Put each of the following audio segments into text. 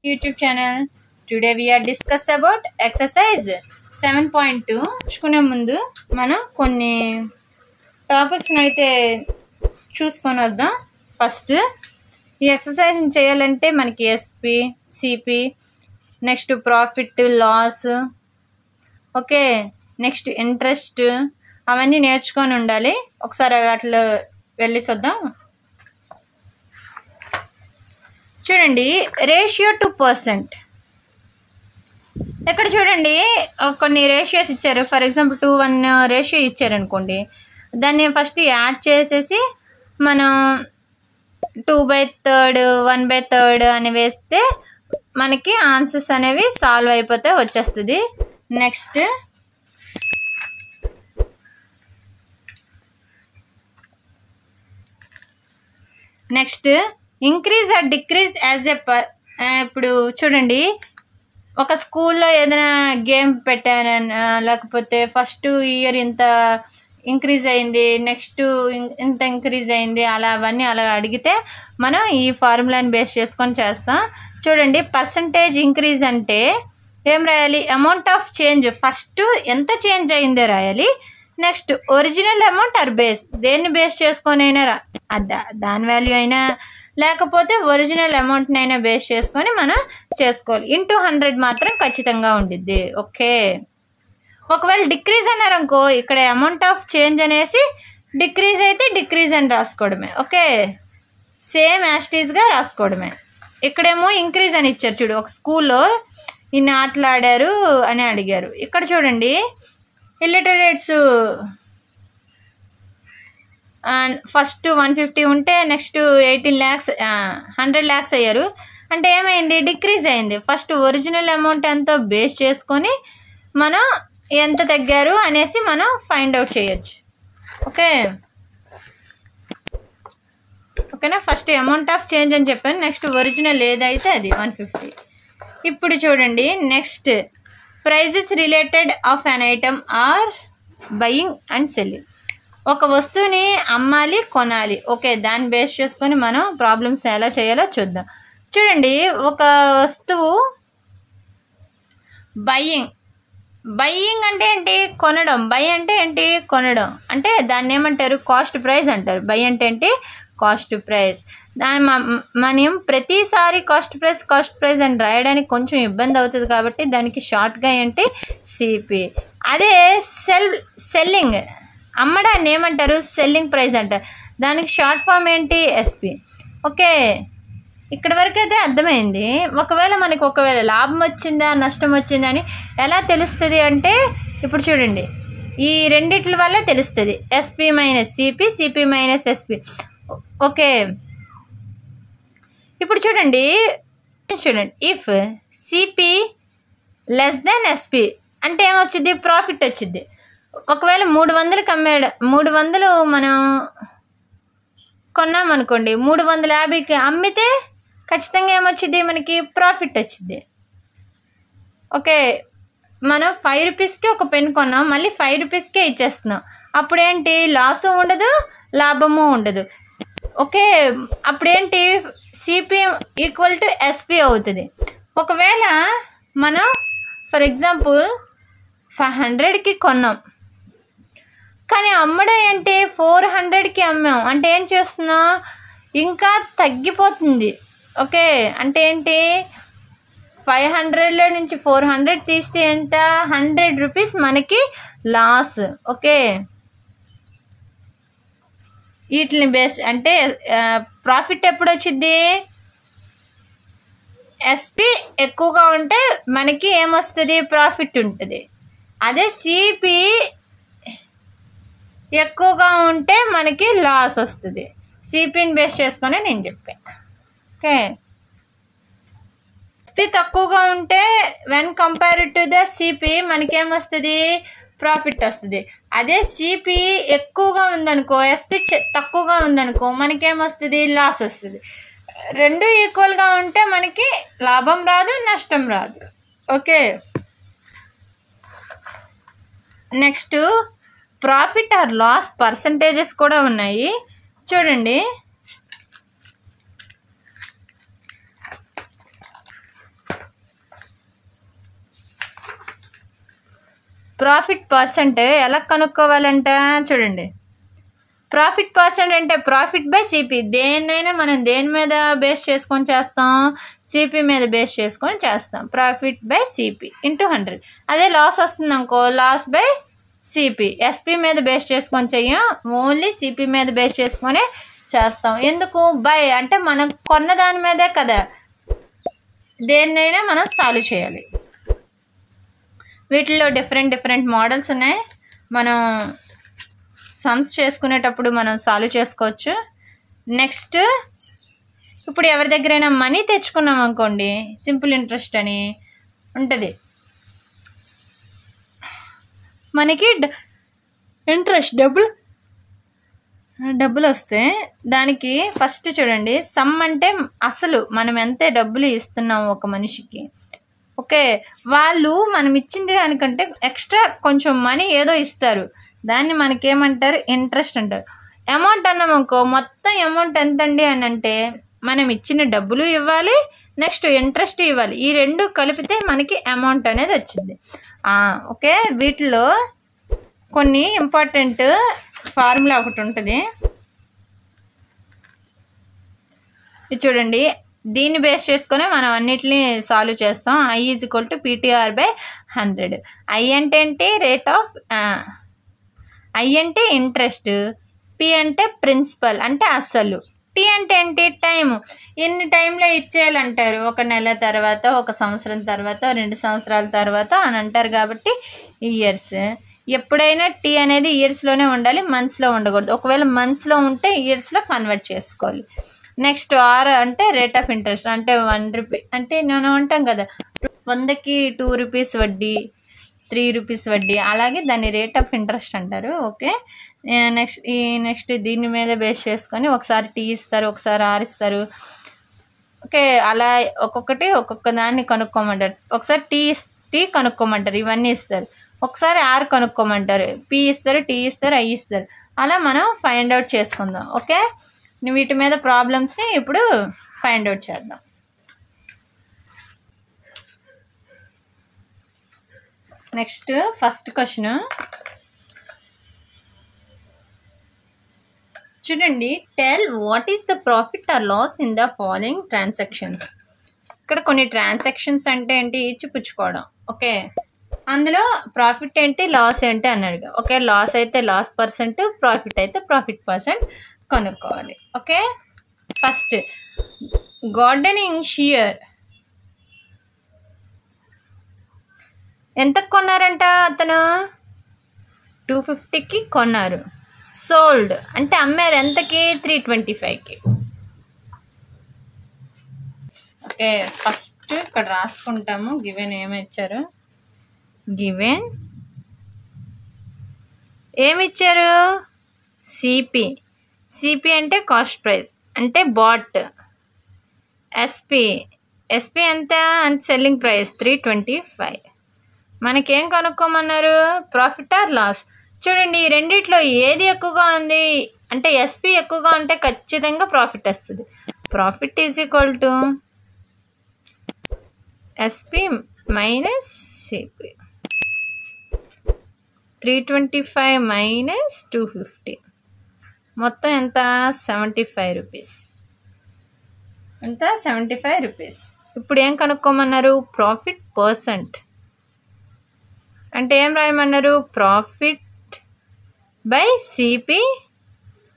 YouTube channel. Today we are discuss about exercise 7.2. చూసుకునే ముందు మనం కొన్ని టాపిక్స్ అయితే చూసుకొని వద్దాం. ఫస్ట్ ఈ ఎక్సర్సైజ్ చేయాలంటే మనకి SP, CP, next profit, loss, okay, next interest అవన్నీ నేర్చుకొని ఉండాలి. ఒకసారి వాటిలో వెళ్ళి చూద్దాం. చూడండి, రేషియో టు పర్సెంట్. ఇక్కడ చూడండి కొన్ని రేషియోస్ ఇచ్చారు. ఫర్ ఎగ్జాంపుల్ 2:1 రేషియో ఇచ్చారనుకోండి, దాన్ని ఫస్ట్ యాడ్ చేసేసి మనం 2/3, 1/3 అని వేస్తే మనకి ఆన్సర్స్ అనేవి సాల్వ్ అయిపోతే వచ్చేస్తుంది. Next increase or decrease as a ఇప్పుడు చూడండి, ఒక స్కూల్లో ఏదైనా గేమ్ పెట్టారని, లేకపోతే ఫస్ట్ ఇయర్ ఇంత ఇంక్రీజ్ అయింది, నెక్స్ట్ ఇంత ఇంక్రీజ్ అయింది, అలా అవన్నీ అలా అడిగితే మనం ఈ ఫార్ములాని బేస్ చేసుకొని చేస్తాం. చూడండి, పర్సంటేజ్ ఇంక్రీజ్ అంటే ఏం రాయాలి? Amount of change. ఫస్ట్ ఎంత చేంజ్ అయిందో రాయాలి. Next original amount are base, దేన్ని బేస్ చేసుకొని అయినా దాని వాల్యూ అయినా లేకపోతే ఒరిజినల్ అమౌంట్ని అయినా బేస్ చేసుకొని మనం చేసుకోవాలి. ఇంటూ 100 మాత్రం ఖచ్చితంగా ఉండిద్ది. ఓకే, ఒకవేళ డిక్రీజ్ అన్నారనుకో, ఇక్కడ అమౌంట్ ఆఫ్ చేంజ్ అనేసి డిక్రీజ్ అయితే డిక్రీజ్ అని రాసుకోవడమే. Okay, same యాస్టీస్గా రాసుకోవడమే. ఇక్కడేమో ఇంక్రీజ్ అని ఇచ్చారు. చూడు, ఒక స్కూల్లో ఇన్ని ఆటలు ఆడారు అని అడిగారు. ఇక్కడ చూడండి, ఇల్లిటరేట్స్ ఫస్ట్ 150 ఉంటే నెక్స్ట్ 18 lakhs 100 lakhs అయ్యారు. అంటే ఏమైంది? డిక్రీజ్ అయింది. ఫస్ట్ ఒరిజినల్ అమౌంట్ ఎంతో బేస్ చేసుకొని మనం ఎంత తగ్గారు అనేసి మనం ఫైండ్ అవుట్ చేయొచ్చు. ఓకేనా? ఫస్ట్ అమౌంట్ ఆఫ్ చేంజ్ అని చెప్పాను. నెక్స్ట్ ఒరిజినల్ ఏదైతే అది 150. ఇప్పుడు చూడండి, next prices related of an item or buying and selling. ఒక వస్తువుని అమ్మాలి, కొనాలి. ఓకే, దాన్ని బేస్ చేసుకొని మనం ప్రాబ్లమ్స్ ఎలా చేయాలో చూద్దాం. చూడండి, ఒక వస్తువు బయ్యింగ్ అంటే ఏంటి? కొనడం. బై అంటే ఏంటి? కొనడం. అంటే దాన్ని ఏమంటారు? కాస్ట్ ప్రైస్ అంటారు. బై అంటే ఏంటి? Cost price. దాని మనం ప్రతిసారి కాస్ట్ ప్రైస్ అని రాయడానికి కొంచెం ఇబ్బంది అవుతుంది కాబట్టి దానికి షార్ట్గా ఏంటి? సిపి. అదే సెల్లింగ్, అమ్మడాన్ని ఏమంటారు? సెల్లింగ్ ప్రైస్ అంటారు. దానికి షార్ట్ ఫామ్ ఏంటి? ఎస్పి. ఓకే, ఇక్కడ వరకు అయితే అర్థమైంది. ఒకవేళ లాభం వచ్చిందా నష్టం వచ్చిందా అని ఎలా తెలుస్తుంది అంటే, ఇప్పుడు చూడండి, ఈ రెండిట్ల వల్ల తెలుస్తుంది. SP minus CP, CP minus SP. Okay, ఇప్పుడు చూడండి, if CP less than SP అంటే ఏమొచ్చింది? ప్రాఫిట్ వచ్చింది. ఒకవేళ 300కి అమ్మాడు, 300 మనం కొన్నాం అనుకోండి, 350కి అమ్మితే ఖచ్చితంగా ఏమొచ్చింది? మనకి ప్రాఫిట్ వచ్చింది. ఓకే, మనం 5 రూపీస్కి ఒక పెన్ కొన్నాం, మళ్ళీ 5 రూపీస్కే ఇచ్చేస్తున్నాం. అప్పుడేంటి? లాసు ఉండదు, లాభము ఉండదు. ఓకే, అప్పుడేంటి? సిపి ఈక్వల్ టు ఎస్పి అవుతుంది. ఒకవేళ మనం ఫర్ ఎగ్జాంపుల్ 500కి కొన్నాం, కానీ అమ్మడం ఏంటి? 400కి అమ్మాం. అంటే ఏం చేస్తున్నాం? ఇంకా తగ్గిపోతుంది. ఓకే, అంటే ఏంటి? 500లో నుంచి 400 తీస్తే ఎంత? 100 రూపీస్ మనకి లాస్. ఓకే, వీటిని బేస్ అంటే ప్రాఫిట్ ఎప్పుడు వచ్చింది? ఎస్పి ఎక్కువగా ఉంటే మనకి ఏమొస్తుంది? ప్రాఫిట్ ఉంటుంది. అదే సిపి ఎక్కువగా ఉంటే మనకి లాస్ వస్తుంది. సిపిని బేస్ చేసుకొని నేను చెప్పాను. ఓకే, ఎస్పి తక్కువగా ఉంటే when compared to the CP మనకేమొస్తుంది? ప్రాఫిట్ వస్తుంది. అదే సిపి ఎక్కువగా ఉందనుకో, ఎస్పి తక్కువగా ఉందనుకో, మనకేమొస్తుంది? లాస్ వస్తుంది. రెండు ఈక్వల్గా ఉంటే మనకి లాభం రాదు, నష్టం రాదు. Okay, next profit or loss percentages కూడా ఉన్నాయి. చూడండి, ప్రాఫిట్ పర్సెంట్ ఎలా కనుక్కోవాలంట చూడండి. ప్రాఫిట్ పర్సెంట్ అంటే ప్రాఫిట్ బై సిపి. దేన్నైనా మనం దేని మీద బేస్ చేసుకొని చేస్తాం? సిపి మీద బేస్ చేసుకొని చేస్తాం. Profit by CP into 100. అదే లాస్ వస్తుంది అనుకో, లాస్ బై సిపి. ఎస్పి మీద బేస్ చేసుకొని చెయ్యం, ఓన్లీ సిపి మీద బేస్ చేసుకొని చేస్తాం. ఎందుకు? బై అంటే మనం కొన్న దాని మీదే కదా దేన్నైనా మనం సాల్వ్ చేయాలి. వీటిల్లో డిఫరెంట్ మోడల్స్ ఉన్నాయి. మనం సమ్స్ చేసుకునేటప్పుడు మనం సాల్వ్ చేసుకోవచ్చు. నెక్స్ట్, ఇప్పుడు ఎవరి దగ్గరైనా మనీ తెచ్చుకున్నాం అనుకోండి, సింపుల్ ఇంట్రెస్ట్ అని ఉంటుంది. మనకి ఇంట్రెస్ట్ డబ్బులు వస్తే దానికి ఫస్ట్ చూడండి, సమ్ అంటే అసలు మనం ఎంత డబ్బులు ఇస్తున్నాం ఒక మనిషికి. ఓకే, వాళ్ళు మనం ఇచ్చింది దానికంటే ఎక్స్ట్రా కొంచెం మనీ ఏదో ఇస్తారు, దాన్ని మనకేమంటారు? ఇంట్రెస్ట్ అంటారు. అమౌంట్ అన్నాం అనుకో, మొత్తం అమౌంట్ ఎంతండి అని అంటే మనం ఇచ్చిన డబ్బులు ఇవ్వాలి, నెక్స్ట్ ఇంట్రెస్ట్ ఇవ్వాలి. ఈ రెండు కలిపితే మనకి అమౌంట్ అనేది వచ్చింది. ఓకే, వీటిలో కొన్ని ఇంపార్టెంట్ ఫార్ములా ఒకటి ఉంటుంది. ఇది చూడండి, దీన్ని బేస్ చేసుకొని మనం అన్నిటిని సాల్వ్ చేస్తాం. I = PTR/100. I అంటే ఏంటి? రేట్ ఆఫ్ I అంటే ఇంట్రెస్ట్, P అంటే ప్రిన్సిపల్ అంటే అసలు, T అంటే ఏంటి? టైము. ఎన్ని టైంలో ఇచ్చేయాలంటారు? 1 నెల తర్వాత, 1 సంవత్సరం తర్వాత, 2 సంవత్సరాల తర్వాత అని అంటారు. కాబట్టి ఇయర్స్. ఎప్పుడైనా T అనేది ఇయర్స్లోనే ఉండాలి, మంత్స్లో ఉండకూడదు. ఒకవేళ మంత్స్లో ఉంటే ఇయర్స్లో కన్వర్ట్ చేసుకోవాలి. నెక్స్ట్ R అంటే రేట్ ఆఫ్ ఇంట్రెస్ట్, అంటే 1 రూపీ. అంటే మనం అంటాం కదా 100కి 2 రూపీస్ వడ్డీ, 3 రూపీస్ వడ్డీ, అలాగే దాన్ని రేట్ ఆఫ్ ఇంట్రెస్ట్ అంటారు. ఓకే, నెక్స్ట్ దీని మీద బేస్ చేసుకొని ఒకసారి T ఇస్తారు, ఒకసారి R ఇస్తారు. ఓకే, అలా ఒక్కొక్క దాన్ని కనుక్కోమంటారు. ఒకసారి T కనుక్కోమంటారు, ఇవన్నీ ఇస్తారు. ఒకసారి R కనుక్కోమంటారు, P ఇస్తారు, T ఇస్తారు, I ఇస్తారు. అలా మనం ఫైండ్ అవుట్ చేసుకుందాం. ఓకే, వీటి మీద ప్రాబ్లమ్స్ని ఇప్పుడు ఫైండ్ అవుట్ చేద్దాం. నెక్స్ట్ ఫస్ట్ క్వశ్చన్ చూడండి. Tell what is the profit or loss in the following transactions. ఇక్కడ కొన్ని ట్రాన్సాక్షన్స్ అంటే ఏంటి? ఇచ్చిపుచ్చుకోవడం. ఓకే, అందులో ప్రాఫిట్ ఏంటి, లాస్ ఏంటి అన్నాడు. ఓకే, లాస్ అయితే లాస్ పర్సెంట్, ప్రాఫిట్ అయితే ప్రాఫిట్ పర్సెంట్ కనుక్కోవాలి. ఓకే, ఫస్ట్ గార్డెనింగ్ షియర్ ఎంతకు కొన్నారంట? అతను 250కి కొన్నారు. సోల్డ్ అంటే అమ్మారు ఎంతకి? 325కి. ఓకే, ఫస్ట్ ఇక్కడ రాసుకుంటాము. గివెన్ ఏమిచ్చారు? గివెన్ ఏమిచ్చారు? సిపి అంటే కాస్ట్ ప్రైస్ అంటే బాట్. ఎస్పి ఎంత? అంటే సెల్లింగ్ ప్రైస్ 325. మనకేం కనుక్కోమన్నారు? Profit or loss. చూడండి, ఈ రెండిట్లో ఏది ఎక్కువగా ఉంది అంటే ఎస్పి ఎక్కువగా ఉంటే ఖచ్చితంగా ప్రాఫిట్ వస్తుంది. Profit = SP minus CP. 325 - 250 మొత్తం ఎంత? 75 రూపీస్. ఎంత? 75 రూపీస్. ఇప్పుడు ఏం కనుక్కోమన్నారు? ప్రాఫిట్ పర్సెంట్ అంటే ఏం రాయమన్నారు? Profit by CP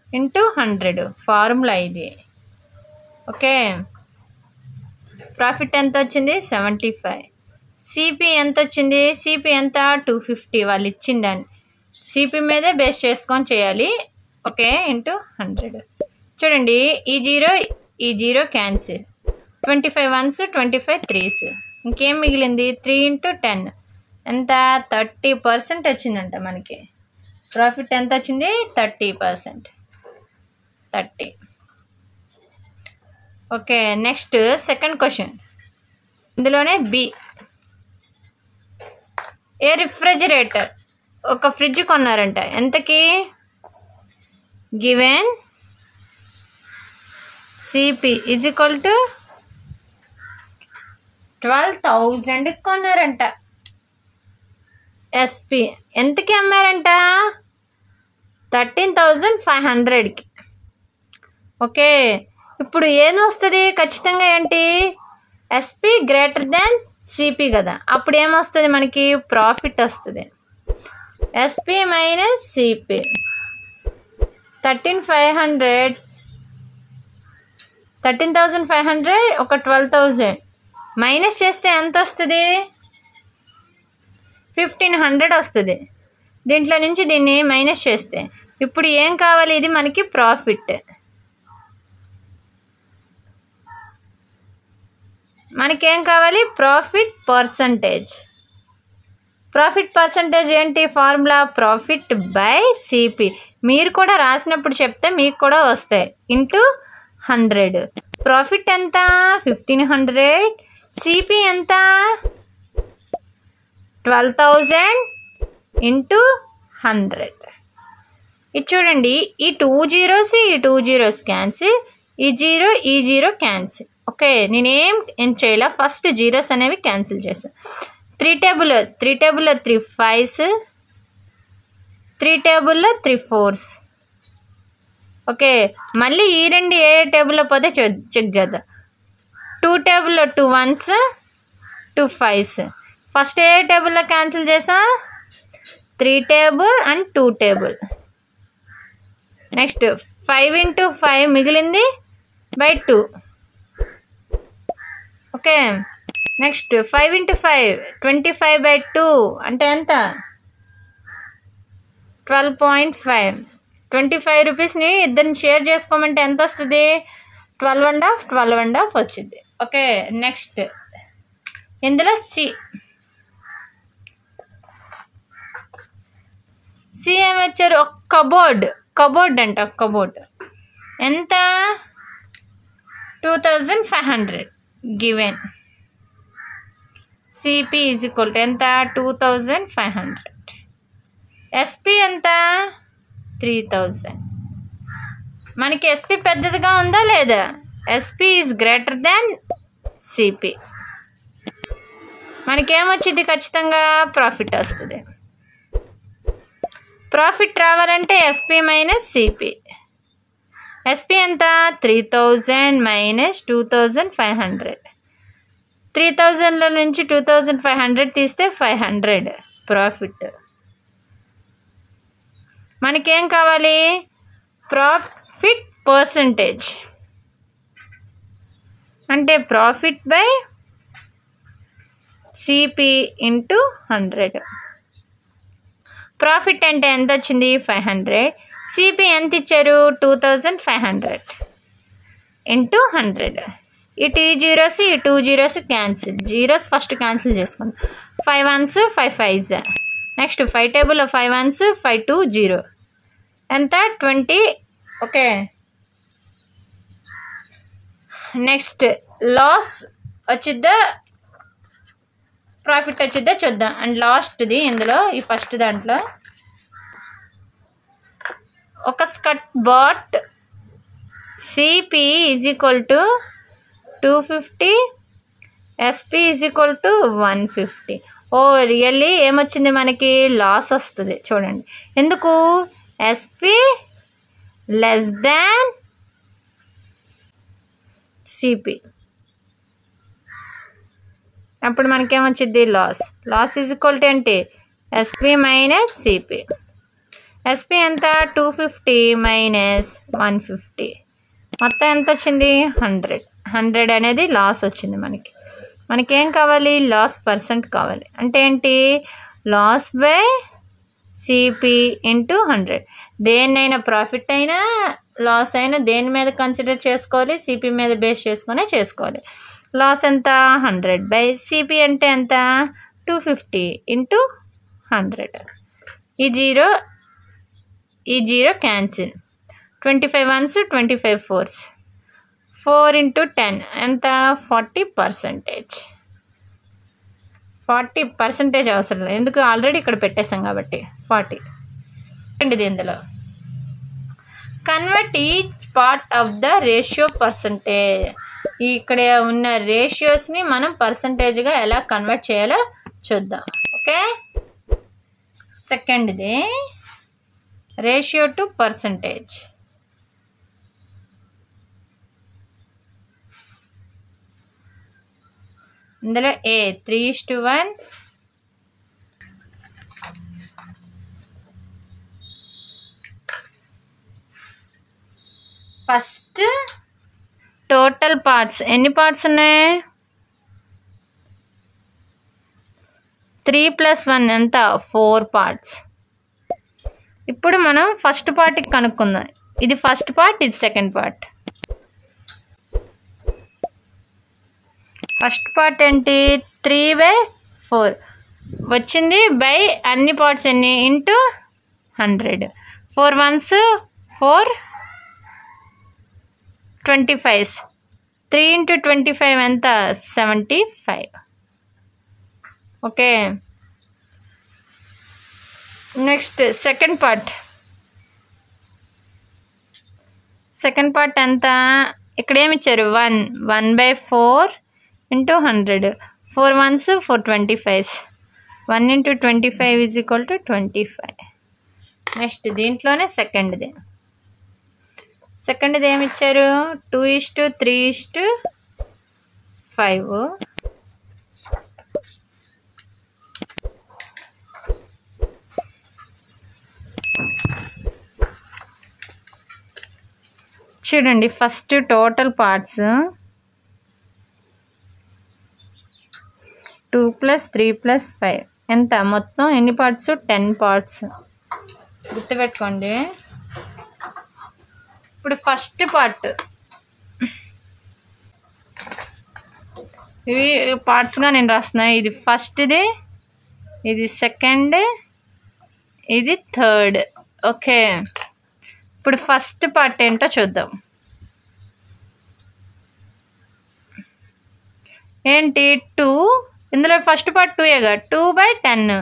into 100. Formula ఇది. ఓకే, ప్రాఫిట్ ఎంత వచ్చింది? 75. సిపి ఎంత వచ్చింది? సిపి ఎంత? 250. వాళ్ళు ఇచ్చిందని సిపి మీదే బేస్ చేసుకొని చేయాలి. Okay, into 100. చూడండి, ఈ జీరో క్యాన్సిల్. 25 1s, 25 3s. ఇంకేం మిగిలింది? 3 × 10 ఎంత? 30% వచ్చిందంట మనకి. ప్రాఫిట్ ఎంత వచ్చింది? 30%. 30. Okay, next second question. ఇందులోనే బి. ఏ రిఫ్రిజిరేటర్, ఒక ఫ్రిడ్జ్ కొన్నారంట. ఎంతకి? Given CP = 12,000 కొన్నారంట. ఎస్పి ఎంతకి అమ్మారంట? 13,500కి. ఓకే, ఇప్పుడు ఏం వస్తుంది ఖచ్చితంగా? ఏంటి? ఎస్పి గ్రేటర్ దాన్ సిపి కదా. అప్పుడు ఏమొస్తుంది మనకి? ప్రాఫిట్ వస్తుంది. ఎస్పి మైనస్ సిపి 13,500 ఒక 12,000 మైనస్ చేస్తే ఎంత వస్తుంది? 1,500 వస్తుంది. దీంట్లో నుంచి దీన్ని మైనస్ చేస్తే ఇప్పుడు ఏం కావాలి? ఇది మనకి ప్రాఫిట్. మనకేం కావాలి? Profit percentage. ప్రాఫిట్ పర్సంటేజ్ ఏంటి? Formula profit by CP. మీరు కూడా రాసినప్పుడు చెప్తే మీకు కూడా వస్తాయి. ఇంటూ 100. ప్రాఫిట్ ఎంత? 1,500. సిపి ఎంత? 12,000 ఇంటూ 100. ఇది చూడండి, ఈ 2 zeros ఈ 2 zeros క్యాన్సిల్, ఈ 0 క్యాన్సిల్. ఓకే, నేనేం చేయాల? ఫస్ట్ జీరోస్ అనేవి క్యాన్సిల్ చేశాను. 3 టేబుల్లో 3 5s, 3 టేబుల్లో 3 4s. ఓకే, మళ్ళీ ఈ రెండు ఏ టేబుల్లో పోతే చెక్ చేద్దాం. 2 టేబుల్లో 2 1s, 2 5s. ఫస్ట్ ఏ టేబుల్లో క్యాన్సిల్ చేసా? 3 table and 2 table. Next 5 into 5 మిగిలింది బై 2. ఓకే, నెక్స్ట్ 5 into 5 25/2 అంటే ఎంత? 12.5. 25 రూపీస్ని ఇద్దరిని షేర్ చేసుకోమంటే ఎంత వస్తుంది? 12.5 వచ్చింది. ఓకే, నెక్స్ట్ ఇందులో సి ఏమొచ్చారు? ఒక కబోర్డ్ అంట. కబోర్డ్ ఎంత? 2,500 given. CP is equal to ఎంత? 2,500. ఎస్పి ఎంత? 3,000. మనకి ఎస్పి పెద్దదిగా ఉందా లేదా? SP is greater than CP. మనకేమొచ్చింది? ఖచ్చితంగా ప్రాఫిట్ వస్తుంది. ప్రాఫిట్ రావాలంటే ఎస్పి మైనస్ సిపి. ఎస్పి ఎంత? 3,000 మైనస్ 2,500. 3,000లో నుంచి 2,500 తీస్తే 500 ప్రాఫిట్. మనకేం కావాలి? ప్రాఫిట్ పర్సంటేజ్ అంటే profit by CP into 100. Profit అంటే ఎంత వచ్చింది? 500. సిపి ఎంత ఇచ్చారు? 2,500 ఇంటూ 100. ఈ 2 zeros ఈ 2 zeros cancel. Zeros first cancel చేసుకుందాం. 5 1s 5 5s. నెక్స్ట్ 5 టేబుల్లో 5 1s 5 2 0 ఎంత? 20. ఓకే, నెక్స్ట్ లాస్ వచ్చిద్దా ప్రాఫిట్ వచ్చిద్దా చూద్దాం. అండ్ లాస్ట్ది ఇందులో ఈ ఫస్ట్ దాంట్లో ఒక skirt bought CP is equal to 250, SP is equal to 150. Oh really ఏమొచ్చింది మనకి? లాస్ వస్తుంది. చూడండి ఎందుకు? SP less than CP. అప్పుడు మనకేమొచ్చింది? లాస్ ఈజ్ ఈక్వల్ టు ఏంటి? SP minus CP. ఎస్పి ఎంత? 250 మైనస్ 150. మొత్తం ఎంత వచ్చింది? 100 అనేది లాస్ వచ్చింది మనకి. మనకేం కావాలి? లాస్ పర్సెంట్ కావాలి. అంటే ఏంటి? Loss by CP into 100. దేన్నైనా ప్రాఫిట్ అయినా లాస్ అయినా దేని మీద కన్సిడర్ చేసుకోవాలి? సిపి మీద బేస్ చేసుకునే చేసుకోవాలి. లాస్ ఎంత? 100 బై సిపి అంటే ఎంత? 250 ఇంటూ 100. ఈ zero cancel. 25 1s 25 4s. 4 into 10 ఎంత? 40%. 40% అవసరం లేదు, ఎందుకు? ఆల్రెడీ ఇక్కడ పెట్టేసాం కాబట్టి 40. ఇది ఇందులో convert each part of the ratio percentage. ఇక్కడ ఉన్న రేషియోస్ని మనం పర్సంటేజ్గా ఎలా కన్వర్ట్ చేయాలో చూద్దాం. ఓకే, సెకండ్ది రేషియో టు పర్సంటేజ్. ఇందులో ఏ 3:1. ఫస్ట్ టోటల్ పార్ట్స్ ఎన్ని పార్ట్స్ ఉన్నాయి? 3 + 1 ఎంత? 4 పార్ట్స్. ఇప్పుడు మనం ఫస్ట్ పార్ట్కి కనుక్కుందాం. ఇది ఫస్ట్ పార్ట్, ఇది సెకండ్ పార్ట్. ఫస్ట్ పార్ట్ ఏంటి? 3/4 వచ్చింది బై అన్ని పార్ట్స్ ఎన్ని ఇంటూ 100. 4 1s 4 25. 3 × 25 ఎంత? 75. Okay. Next second part. Second part ఎంత? ఇక్కడ ఏమి ఇచ్చారు? 1/4 × 100. 4 1s 4 25. 1 × 25 = 25. నెక్స్ట్ దీంట్లోనే సెకండ్ది ఏమి ఇచ్చారు? 2:3:5. చూడండి, ఫస్ట్ టోటల్ పార్ట్స్ 2 + 3 + 5 ఎంత? మొత్తం ఎన్ని పార్ట్స్? 10 పార్ట్స్. గుర్తుపెట్టుకోండి. ఇప్పుడు ఫస్ట్ పార్ట్, ఇవి పార్ట్స్గా నేను రాస్తున్నా. ఇది ఫస్ట్ది, ఇది సెకండ్, ఇది థర్డ్. ఓకే. ఇప్పుడు ఫస్ట్ పార్ట్ ఏంటో చూద్దాం. ఏంటి? 2. ఇందులో ఫస్ట్ పార్ట్ 2ఏగా, 2/10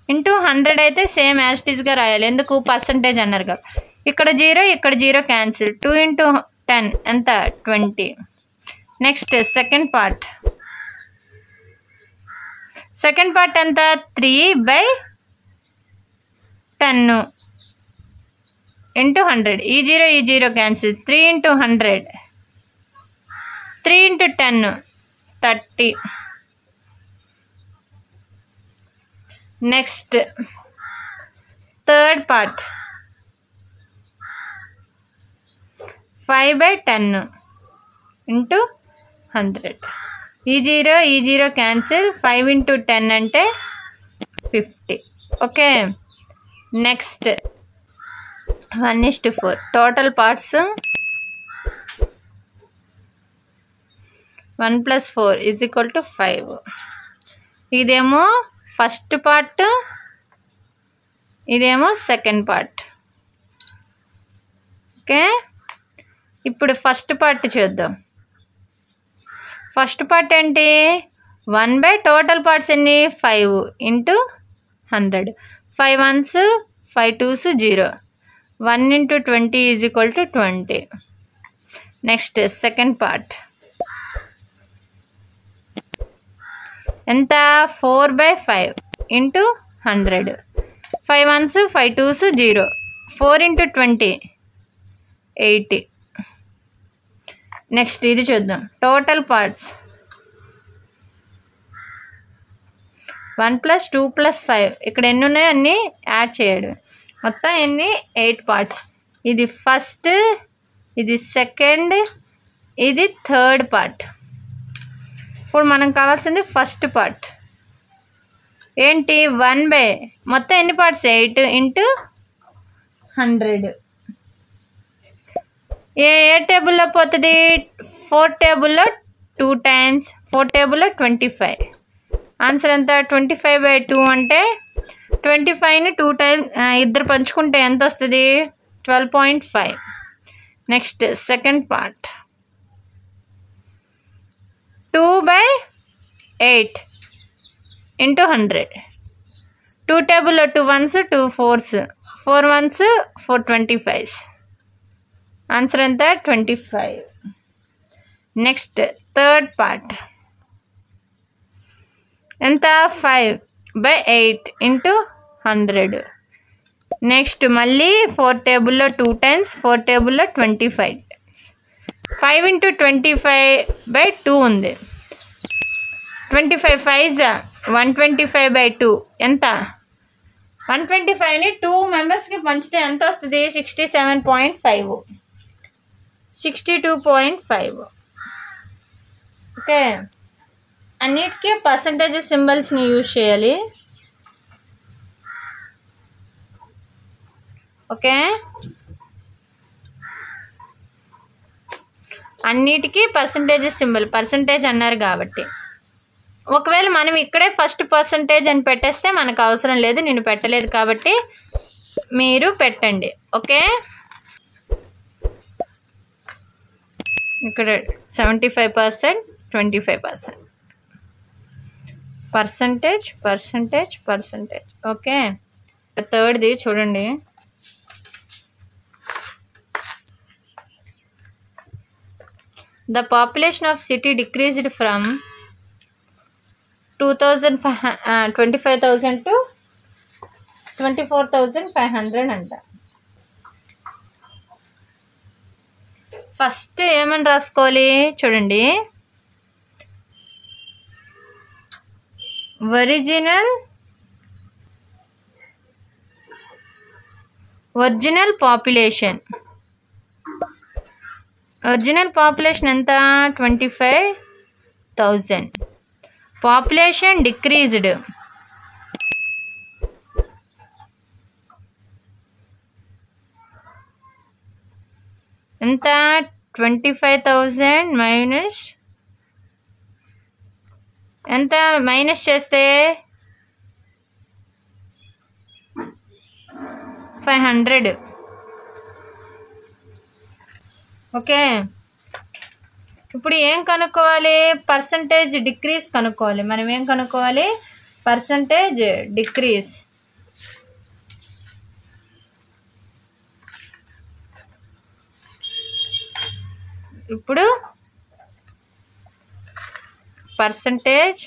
× 100 అయితే సేమ్ యాజ్ ఇట్ ఈస్గా రాయాలి. ఎందుకు? పర్సంటేజ్ అన్నారు కదా. ఇక్కడ 0, ఇక్కడ 0 క్యాన్సిల్. 2 × 10 ఎంత? 20. Next second part. Second part ఎంత? 3/10 × 100. ఈ 0 క్యాన్సిల్. 3 × 100. 3 × 10 30. Next third part 5/10 × 100. ఈ 0 క్యాన్సిల్. 5 × 10 అంటే 50. ఓకే. Next 1:4 total parts 1 + 4 = 5. ఇదేమో ఫస్ట్ పార్ట్, ఇదేమో సెకండ్ పార్ట్. ఓకే. ఇప్పుడు ఫస్ట్ పార్ట్ చూద్దాం. ఫస్ట్ పార్ట్ ఏంటి? 1 టోటల్ పార్ట్స్ ఎన్ని? 5 × 100. 5 1s 5 2s 0. 1 × 20 = 20. Next second part ఎంత? 4/5 × 100. 5 1s 5 2s 0. 4 × 20 80. నెక్స్ట్ ఇది చూద్దాం. Total parts 1 + 2 + 5. ఇక్కడ ఎన్ని ఉన్నాయో అన్నీ యాడ్ చేయడం. మొత్తం ఎన్ని? 8 పార్ట్స్. ఇది ఫస్ట్, ఇది సెకండ్, ఇది థర్డ్ పార్ట్. ఇప్పుడు మనం కావాల్సింది ఫస్ట్ పార్ట్ ఏంటి? 1/, మొత్తం ఎన్ని పార్ట్స్? 8 × 100. ఏ టేబుల్లో పోతుంది? 4 టేబుల్లో 2 times. 4 టేబుల్లో 25. ఆన్సర్ ఎంత? 25/2 అంటే 25ని 2 times ఇద్దరు పంచుకుంటే ఎంత వస్తుంది? 12.5. Next second part 2/8 × 100. 2 టేబుల్లో 2 1s 2 4s. 4 1s 4 25s. Answer ఎంత? 25. నెక్స్ట్ థర్డ్ పార్ట్ ఎంత? 5/8 × 100. నెక్స్ట్ మళ్ళీ 4 టేబుల్లో 2 times, 4 టేబుల్లో 25. 5 into 25/2 ఉంది. 25 5s 125/2 ఎంత? 125ని 2 మెంబర్స్కి పంచితే ఎంత వస్తుంది? 67.5, 62.5. ఓకే, అన్నిటికీ పర్సంటేజ్ సింబల్స్ని యూజ్ చేయాలి. ఓకే, అన్నిటికీ పర్సంటేజ్ సింబల్, పర్సంటేజ్ అన్నారు కాబట్టి. ఒకవేళ మనం ఇక్కడే ఫస్ట్ పర్సంటేజ్ అని పెట్టేస్తే మనకు అవసరం లేదు, నేను పెట్టలేదు కాబట్టి మీరు పెట్టండి. ఓకే, ఇక్కడ 75%, 25%, పర్సంటేజ్ పర్సంటేజ్ పర్సంటేజ్. ఓకే, థర్డ్ది చూడండి. The population of city decreased from 25,000 to 24,500 అంట. ఫస్ట్ ఏమని రాసుకోవాలి చూడండి. ఒరిజినల్ పాపులేషన్ ఎంత? 25,000. పాపులేషన్ డిక్రీజ్డ్ ఎంత? 25,000 మైనస్ ఎంత? మైనస్ చేస్తే 500. ఓకే, ఇప్పుడు ఏం కనుక్కోవాలి? పర్సంటేజ్ డిక్రీజ్ కనుక్కోవాలి. మనం ఏం కనుక్కోవాలి? Percentage decrease. ఇప్పుడు percentage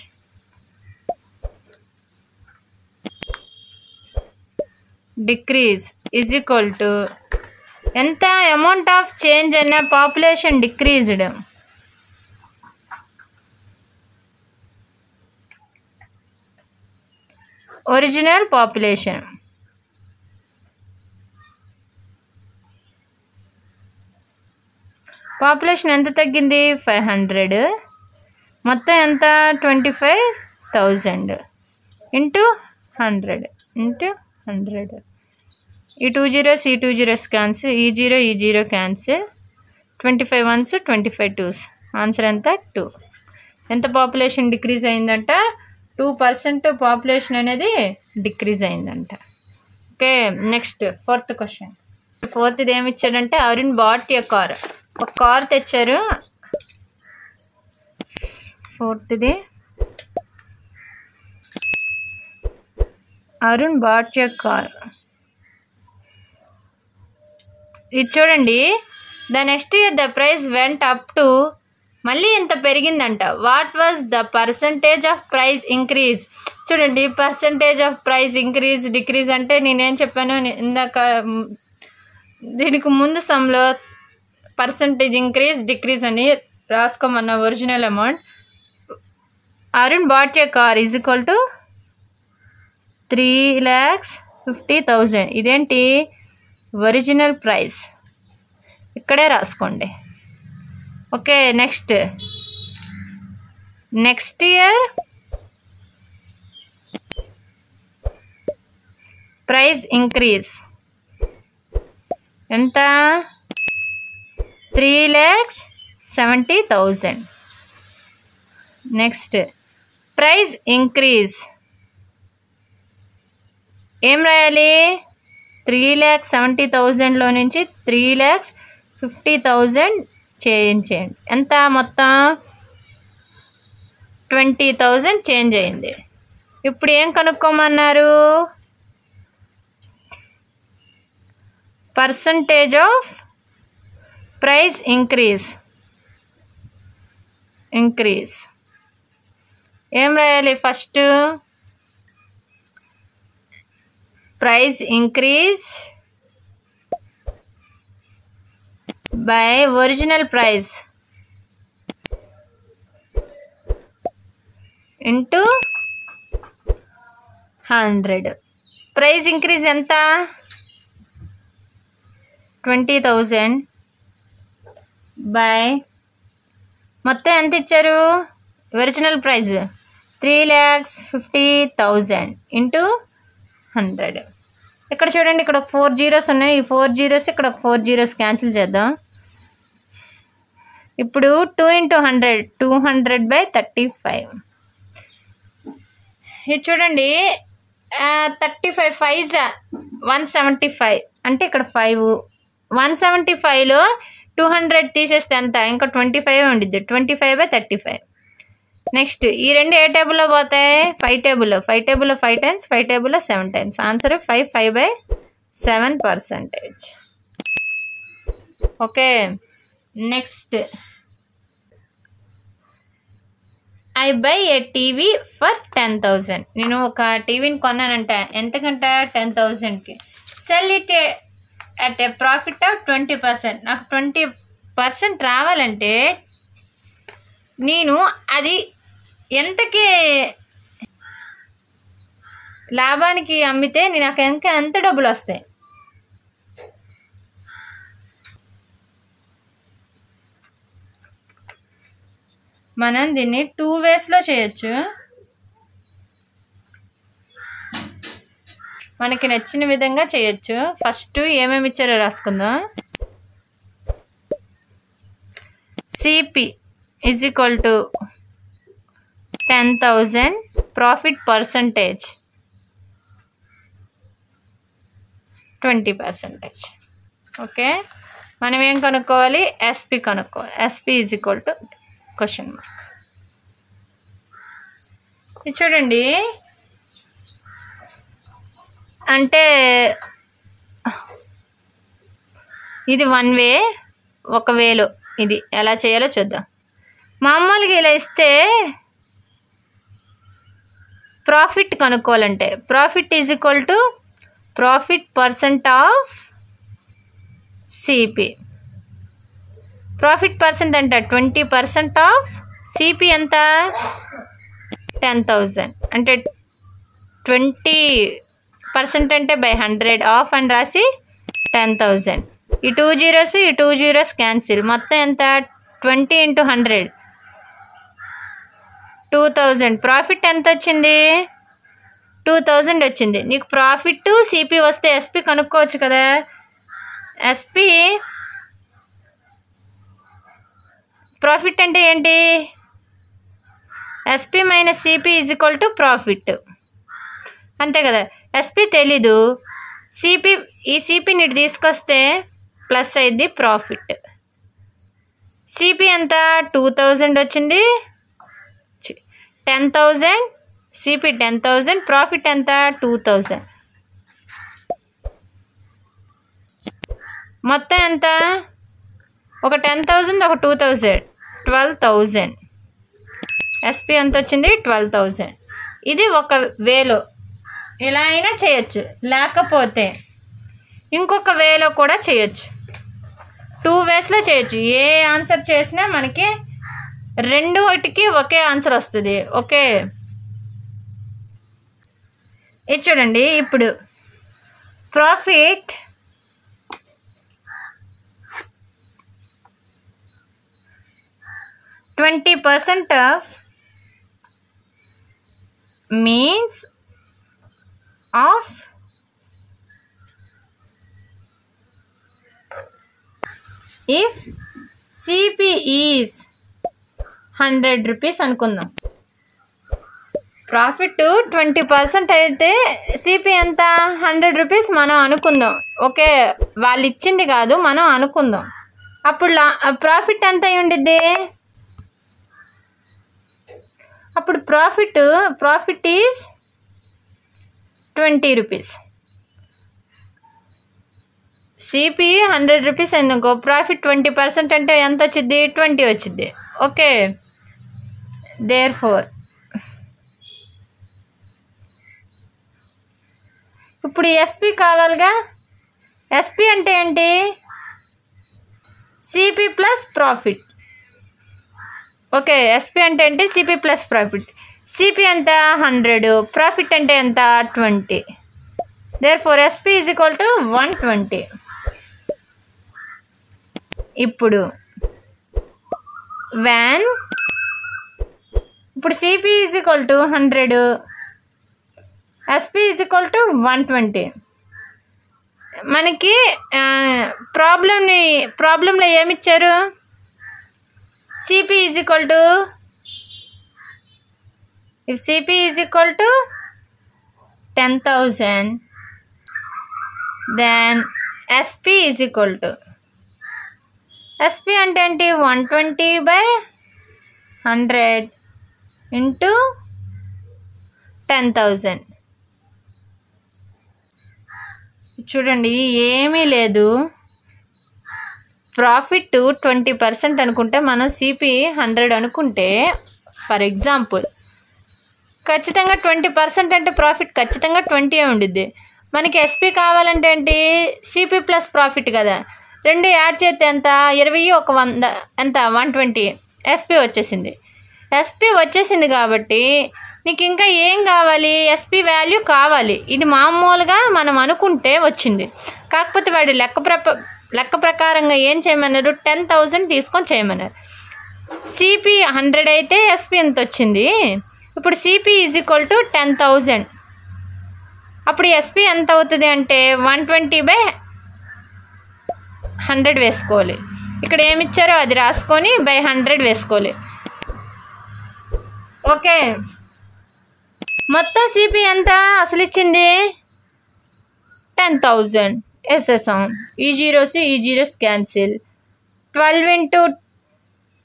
decrease is equal to ఎంత? అమౌంట్ ఆఫ్ చేంజ్ అన్న పాపులేషన్ డిక్రీజ్డ్. ఒరిజినల్ పాపులేషన్ ఎంత తగ్గింది? 500. మొత్తం ఎంత? 25,000 ఇంటూ 100 ఇంటూ 100. ఈ 2 zeros ఈ 2 zeros క్యాన్సిల్, ఈ 0 క్యాన్సిల్. 25 1s 25 2s. ఆన్సర్ ఎంత? 2. ఎంత పాపులేషన్ డిక్రీజ్ అయిందంట? 2% పాపులేషన్ అనేది డిక్రీజ్ అయిందంట. Okay, next 4th question. 4th ఏమి ఇచ్చాడంటే అరుణ్ బాట్ ఎ కార్. ఒక కార్ తెచ్చారు. 4th Arun bought a car. ఇది చూడండి. The next year the price went up to, మళ్ళీ ఇంత పెరిగిందంట. What was the percentage of price increase? చూడండి, percentage of price increase decrease అంటే నేనేం చెప్పాను ఇందాక, దీనికి ముందు సమ్లో పర్సంటేజ్ ఇంక్రీజ్ డిక్రీజ్ అని రాసుకోమన్న original amount. Arun bought a car is equal to 3,50,000. ఇదేంటి? Original price. ఇక్కడే రాసుకోండి. Okay, next year price increase ఎంత? 3,70,000. నెక్స్ట్ ప్రైస్ ఇంక్రీజ్ ఏం రాయాలి? 3,70,000లో నుంచి 3,50,000 చేంజ్. ఎంత మొత్తం? 20,000 చేంజ్ అయింది. ఇప్పుడు ఏం కనుక్కోమన్నారు? Percentage of price increase. ఏం రాయాలి? First price increase by original price into 100. Price increase ఎంత? 20,000 బై మొత్తం ఎంత ఇచ్చారు? Original price 3,50,000 into 100. ఇక్కడ చూడండి, ఇక్కడ ఒక 4 zeros ఉన్నాయి. ఈ 4 zeros ఇక్కడ ఒక 4 zeros క్యాన్సిల్ చేద్దాం. ఇప్పుడు 2 into 100 200/35. ఇది చూడండి, 35 5 175 అంటే ఇక్కడ 5. 175లో 200 తీసేస్తే ఎంత? ఇంకా 25 ఉండిద్ది. 25/35. నెక్స్ట్ ఈ రెండు ఏ టేబుల్లో పోతాయి? 5 టేబుల్లో. 5 టేబుల్లో 5 times, 5 టేబుల్లో 7 times. Answer 5/7%. Okay. Next, I buy a TV for 10,000. నేను ఒక టీవీని కొన్నానంట. ఎంతకంట? 10,000కి. Sell it at a profit of 20%. నాకు 20% రావాలంటే నేను అది ఎంతకి లాభానికి అమ్మితే నాకు ఎంత డబ్బులు వస్తాయి? మనం దీన్ని 2 waysలో చేయొచ్చు. మనకి నచ్చిన విధంగా చేయొచ్చు. ఫస్ట్ ఏమేమి ఇచ్చారో రాసుకుందాం. CP is equal to 10,000 profit percentage 20%. Okay. మనం ఏం కనుక్కోవాలి? ఎస్పి కనుక్కోవాలి. SP is equal to question mark. ఇది చూడండి, అంటే ఇది 1 way. ఒక వేలో ఇది ఎలా చేయాలో చూద్దాం. మామూలుగా ఇలా ఇస్తే ప్రాఫిట్ కనుక్కోవాలంటే profit is equal to profit percent of CP. Profit percent అంటే 20% ఆఫ్ సిపి ఎంత? 10,000 అంటే 20% అంటే బై 100 ఆఫ్ అని రాసి 10,000. ఈ 2 zeros క్యాన్సిల్. మొత్తం ఎంత? 20 into 100 2,000. ప్రాఫిట్ ఎంత వచ్చింది? 2,000 వచ్చింది. నీకు ప్రాఫిట్ సిపి వస్తే ఎస్పి కనుక్కోవచ్చు కదా. ఎస్పి ప్రాఫిట్ అంటే ఏంటి? SP minus CP is equal to profit. అంతే కదా. ఎస్పి తెలీదు. సిపి, ఈ సిపిని ఇటు తీసుకొస్తే ప్లస్ అయింది ప్రాఫిట్. సిపి ఎంత? 2,000 వచ్చింది. 10,000 సిపి 10,000. ప్రాఫిట్ ఎంత? 2,000. మొత్తం ఎంత? ఒక 10,000 ఒక 2,000 12,000. ఎస్పి ఎంత వచ్చింది? 12,000. ఇది ఒక వేలో ఇలా అయినా చేయొచ్చు, లేకపోతే ఇంకొక వేలో కూడా చేయొచ్చు. 2 waysలో చేయొచ్చు. ఏ ఆన్సర్ చేసినా మనకి రెండుటికి ఒకే ఆన్సర్ వస్తుంది. ఓకే. ఇది చూడండి, ఇప్పుడు profit 20% of means of if CP is 100 rupees అనుకుందాం. ప్రాఫిట్ 20% అయితే సిపి ఎంత? 100 rupees మనం అనుకుందాం. ఓకే, వాళ్ళు ఇచ్చింది కాదు, మనం అనుకుందాం. అప్పుడు ప్రాఫిట్ ఎంత అయి ఉండిద్ది? అప్పుడు profit is 20 rupees. CP 100 rupees అయిందనుకో, ప్రాఫిట్ 20% అంటే ఎంత వచ్చింది? 20 వచ్చింది. ఓకే. దేర్ ఫోర్ ఇప్పుడు ఎస్పీ కావాలిగా. ఎస్పీ అంటే ఏంటి? CP plus profit. Okay, SP అంటే ఏంటి? CP plus profit. సిపి ఎంత? 100. ప్రాఫిట్ అంటే ఎంత? 20. Therefore SP is equal to 120. ఇప్పుడు ఇప్పుడు CP is equal to 100, SP is equal to 120. మనకి ప్రాబ్లంలో ఏమిచ్చారు? CP is equal to, if CP is equal to 10,000 then SP is equal to, SP అంటే ఏంటి? 120/100 ఇంటూ 10,000. చూడండి, ఏమీ లేదు. ప్రాఫిట్ 20% అనుకుంటే మనం సిపి 100 అనుకుంటే, ఫర్ ఎగ్జాంపుల్, ఖచ్చితంగా 20% అంటే ప్రాఫిట్ ఖచ్చితంగా 20 ఉండిద్ది. మనకి ఎస్పీ కావాలంటే ఏంటి? సిపి ప్లస్ ప్రాఫిట్ కదా. 2 యాడ్ చేస్తే ఎంత? 20, 100 ఎంత? 120. ఎస్పీ వచ్చేసింది. ఎస్పీ వచ్చేసింది కాబట్టి నీకు ఇంకా ఏం కావాలి? ఎస్పీ వాల్యూ కావాలి. ఇది మామూలుగా మనం అనుకుంటే వచ్చింది. కాకపోతే వాడి లెక్క ప్రకారంగా ఏం చేయమన్నారు? 10,000 తీసుకొని చేయమన్నారు. సిపి 100 అయితే ఎస్పీ ఎంత వచ్చింది? ఇప్పుడు సిపి ఈజ్ ఈక్వల్ టు 10,000. అప్పుడు ఎస్పీ ఎంత అవుతుంది అంటే 120/100 వేసుకోవాలి. ఇక్కడ ఏమిచ్చారో అది రాసుకొని 100 వేసుకోవాలి. ఓకే, మొత్తం సిపి ఎంత అసలు ఇచ్చింది? 10,000 వేసేసాం. ఈ జీరోస్ క్యాన్సిల్. 12 ఇంటూ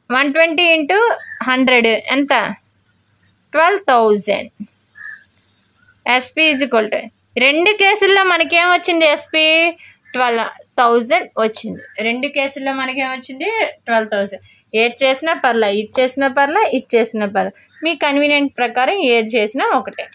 120 ఇంటూ 100 ఎంత? 12,000. ఎస్పీ ఈజ్ ఈక్వల్ టు, 2 కేసుల్లో మనకేమొచ్చింది? ఎస్పీ 12,000 వచ్చింది. 2 కేసుల్లో మనకేమొచ్చింది? 12,000. ఏది చేసినా పర్లా, ఇది చేసినా పర్లా, ఇది చేసినా పర్లా. మీ కన్వీనియంట్ ప్రకారం ఏది చేసినా ఒకటే.